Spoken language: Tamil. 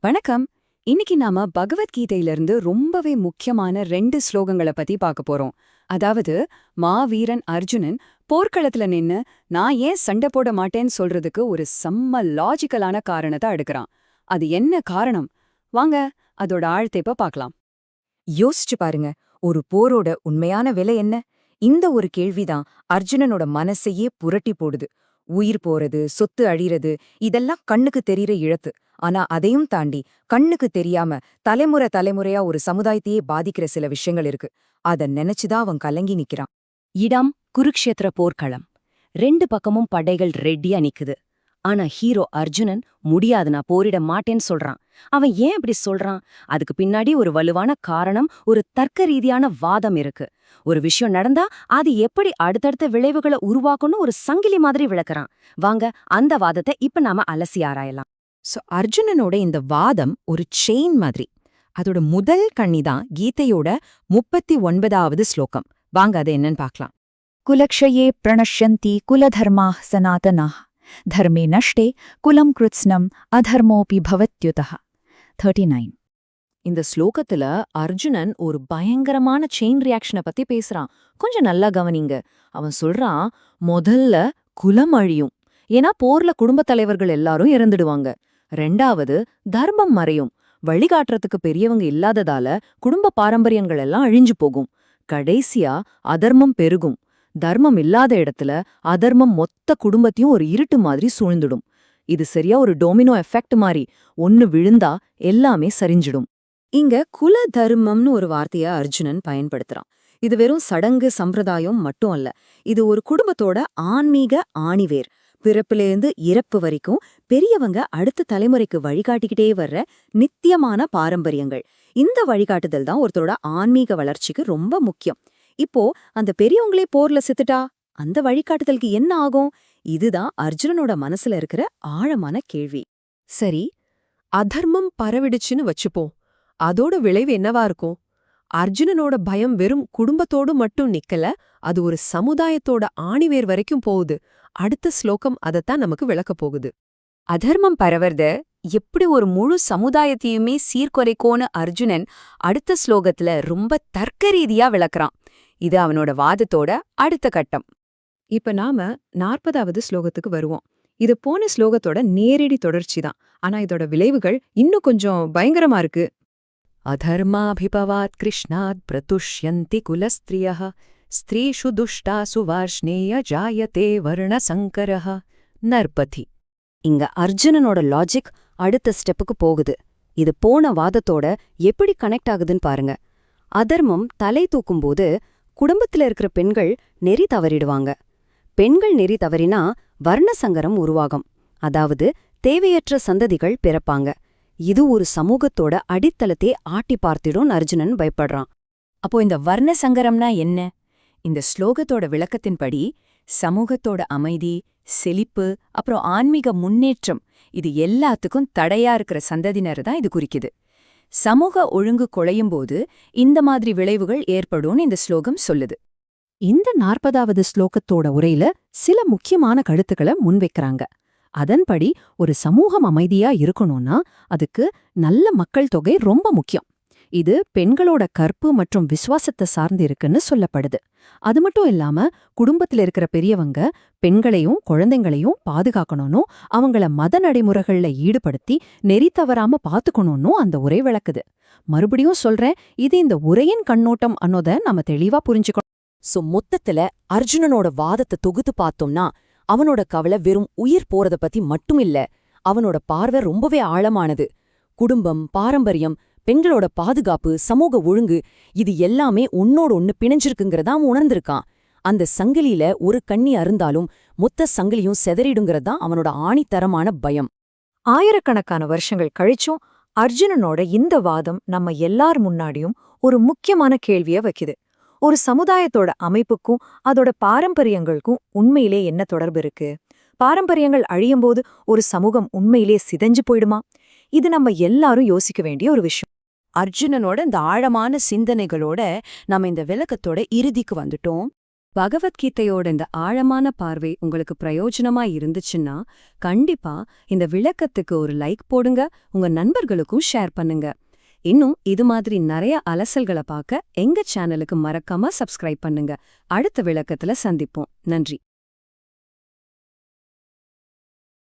வணக்கம். இன்னைக்கு நாம பகவத்கீதையிலிருந்து ரொம்பவே முக்கியமான 2 ஸ்லோகங்களை பத்தி பார்க்க போறோம். அதாவது மாவீரன் அர்ஜுனன் போர்க்களத்துல நின்னு நான் ஏன் சண்டை போட மாட்டேன்னு சொல்றதுக்கு ஒரு செம்ம லாஜிக்கலான காரணத்தை அடுக்குறான். அது என்ன காரணம்? வாங்க அதோட ஆழத்தை இப்ப பார்க்கலாம். யோசிச்சு பாருங்க, ஒரு போரோட உண்மையான விலை என்ன? இந்த ஒரு கேள்விதான் அர்ஜுனனோட மனசையே புரட்டி போடுது. உயிர் போறது, சொத்து அழிறது, இதெல்லாம் கண்ணுக்கு தெரியற இழப்பு. ஆனா அதையும் தாண்டி கண்ணுக்கு தெரியாம தலைமுறையா ஒரு சமுதாயத்தையே பாதிக்கிற சில விஷயங்கள் இருக்கு. அத நினைச்சுதான் அவன் கலங்கி நிக்கிறான். இடம் குருக்ஷேத்திர போர்க்களம். 2 பக்கமும் படைகள் ரெட்டியா நிக்குது. ஆனா ஹீரோ அர்ஜுனன் முடியாது, நான் போரிட மாட்டேன்னு சொல்றான். அவன் ஏன் அப்படி சொல்றான்? அதுக்கு பின்னாடி ஒரு வலுவான காரணம், ஒரு தர்க்க ரீதியான வாதம் இருக்கு. ஒரு விஷயம் நடந்தா அது எப்படி அடுத்தடுத்த விளைவுகளை உருவாக்கும்னு ஒரு சங்கிலி மாதிரி விளக்குறான். வாங்க அந்த வாதத்தை இப்ப நாம அலசி ஆராயலாம். அர்ஜுனனோட இந்த வாதம் ஒரு செயின் மாதிரி. அதோட முதல் கண்ணிதான் கீதையோட 39வது ஸ்லோகம். வாங்க அது என்னன்னு பார்க்கலாம். குலக்ஷயே பிரணஷ்யந்தி குலதர்மாः சனாதனாः தர்மே நஷ்டே குலம் கிருத்ஸ்னம் அதர்மோபி பவத்யுதः. 39. இந்த ஸ்லோகத்துல அர்ஜுனன் ஒரு பயங்கரமான செயின் ரியாக்ஷனை பத்தி பேசுறான். கொஞ்சம் நல்லா கவனிங்க. அவன் சொல்றான், முதல்ல குலம் அழியும், ஏன்னா போர்ல குடும்பத் தலைவர்கள் எல்லாரும் இறந்துடுவாங்க. 2வது தர்மம் மறையும், வழிகாட்டுறதுக்கு பெரியவங்க இல்லாததால குடும்ப பாரம்பரியங்கள் எல்லாம் அழிஞ்சு போகும். கடைசியா அதர்மம் பெருகும், தர்மம் இல்லாத இடத்துல அதர்மம் மொத்த குடும்பத்தையும் ஒரு இருட்டு மாதிரி சூழ்ந்துடும். இது சரியா ஒரு டோமினோ எஃபெக்ட் மாதிரி, ஒன்னு விழுந்தா எல்லாமே சரிஞ்சிடும். இங்க குல தர்மம்னு ஒரு வார்த்தைய அர்ஜுனன் பயன்படுத்துறான். இது வெறும் சடங்கு சம்பிரதாயம் மட்டும் அல்ல. இது ஒரு குடும்பத்தோட ஆன்மீக ஆணிவேர். பிறப்பிலேருந்து இறப்பு வரைக்கும் பெரியவங்க அடுத்த தலைமுறைக்கு வழிகாட்டிக்கிட்டே வர்ற நித்தியமான பாரம்பரியங்கள். இந்த வழிகாட்டுதல் தான் ஒருத்தரோட ஆன்மீக வளர்ச்சிக்கு ரொம்ப முக்கியம். இப்போ அந்த பெரியவங்களே போர்ல செத்துட்டா அந்த வழிகாட்டுதலுக்கு என்ன ஆகும்? இதுதான் அர்ஜுனனோட மனசுல இருக்கிற ஆழமான கேள்வி. சரி, அதர்மம் பரவிடுச்சுன்னு வச்சுப்போம். அதோட விளைவு என்னவா இருக்கும்? அர்ஜுனனோட பயம் வெறும் குடும்பத்தோடு மட்டும் நிக்கல, அது ஒரு சமுதாயத்தோட ஆணிவேர் வரைக்கும் போகுது. அடுத்த ஸ்லோகம் அதத்தான் நமக்கு விளக்கப் போகுது. அதர்மம் பரவறத எப்படி ஒரு முழு சமுதாயத்தையுமே சீர்குலைக்கோன்னு அர்ஜுனன் அடுத்த ஸ்லோகத்துல ரொம்ப தர்க்க ரீதியா விளக்குறான். இது அவனோட வாதத்தோட அடுத்த கட்டம். இப்ப நாம 40வது ஸ்லோகத்துக்கு வருவோம். இது போன ஸ்லோகத்தோட நேரடி தொடர்ச்சிதான். ஆனா இதோட விளைவுகள் இன்னும் கொஞ்சம் பயங்கரமா இருக்கு. அதர்மாபிபவாத் கிருஷ்ணாத் பிரதுஷ்யந்தி குலஸ்திரியः ஸ்திரீஷு துஷ்டாசு வார்ஷ்ணேய ஜாயதே வர்ணசங்கரः நர்பதி. இங்க அர்ஜுனனோட லாஜிக் அடுத்த ஸ்டெப்புக்கு போகுது. இது போன வாதத்தோட எப்படி கனெக்ட் ஆகுதுன்னு பாருங்க. அதர்மம் தலை தூக்கும்போது குடும்பத்துல இருக்கிற பெண்கள் நெறி தவறிடுவாங்க. பெண்கள் நெறி தவறினா வர்ணசங்கரம் உருவாகும், அதாவது தேவையற்ற சந்ததிகள் பிறப்பாங்க. இது ஒரு சமூகத்தோட அடித்தளத்தை ஆட்டி பார்த்திடும் அர்ஜுனன் பயப்படுறான். அப்போ இந்த வர்ண சங்கரம்னா என்ன? இந்த ஸ்லோகத்தோட விளக்கத்தின்படி சமூகத்தோட அமைதி, செழிப்பு, அப்புறம் ஆன்மீக முன்னேற்றம், இது எல்லாத்துக்கும் தடையா இருக்கிற சந்ததியினர் தான் இது குறிக்குது. சமூக ஒழுங்கு குலையும்போது இந்த மாதிரி விளைவுகள் ஏற்படும்னு இந்த ஸ்லோகம் சொல்லுது. இந்த 40வது ஸ்லோகத்தோட உரையில சில முக்கியமான கருத்துக்களை முன்வைக்கிறாங்க. அதன்படி ஒரு சமூகம் அமைதியா இருக்கணும்னா அதுக்கு நல்ல மக்கள் தொகை ரொம்ப முக்கியம். இது பெண்களோட கற்பு மற்றும் விசுவாசத்தை சார்ந்து இருக்குன்னு சொல்லப்படுது. அது மட்டும் இல்லாம குடும்பத்துல இருக்கிற பெரியவங்க பெண்களையும் குழந்தைங்களையும் பாதுகாக்கணும்னு, அவங்கள மத நடைமுறைகள்ல ஈடுபடுத்தி நெறி தவறாம பாத்துக்கணும்னு அந்த உரை விளக்குது. மறுபடியும் சொல்றேன், இது இந்த உரையின் கண்ணோட்டம் அன்னோத நாம தெளிவா புரிஞ்சுக்கணும். மொத்தத்துல அர்ஜுனனோட வாதத்தை தொகுத்து பார்த்தோம்னா அவனோட கவலை வெறும் உயிர் போறத பத்தி மட்டும் இல்ல. அவனோட பார்வை ரொம்பவே ஆழமானது. குடும்பம், பாரம்பரியம், பெண்களோட பாதுகாப்பு, சமூக ஒழுங்கு, இது எல்லாமே ஒன்னோட ஒன்னு பிணைஞ்சிருக்குங்கிறதா அவன் உணர்ந்திருக்கான். அந்த சங்கிலியில ஒரு கண்ணி அருந்தாலும் மொத்த சங்கிலியும் செதறிடுங்கிறதா அவனோட ஆணித்தரமான பயம். ஆயிரக்கணக்கான வருஷங்கள் கழிச்சும் அர்ஜுனனோட இந்த வாதம் நம்ம எல்லார் முன்னாடியும் ஒரு முக்கியமான கேள்விய வைக்குது. ஒரு சமுதாயத்தோட அமைப்புக்கும் அதோட பாரம்பரியங்களுக்கும் உண்மையிலே என்ன தொடர்பு இருக்கு? பாரம்பரியங்கள் அழியும்போது ஒரு சமூகம் உண்மையிலே சிதைஞ்சு போயிடுமா? இது நம்ம எல்லாரும் யோசிக்க வேண்டிய ஒரு விஷயம். அர்ஜுனனோட இந்த ஆழமான சிந்தனைகளோட நம்ம இந்த விளக்கத்தோட இறுதிக்கு வந்துட்டோம். பகவத்கீதையோட இந்த ஆழமான பார்வை உங்களுக்கு பிரயோஜனமா இருந்துச்சுன்னா கண்டிப்பா இந்த விளக்கத்துக்கு ஒரு லைக் போடுங்க, உங்க நண்பர்களுக்கும் ஷேர் பண்ணுங்க. இன்னும் இது மாதிரி நிறைய அலசல்களை பார்க்க எங்க சேனலுக்கு மறக்காம சப்ஸ்கிரைப் பண்ணுங்க. அடுத்த விளக்கத்துல சந்திப்போம். நன்றி.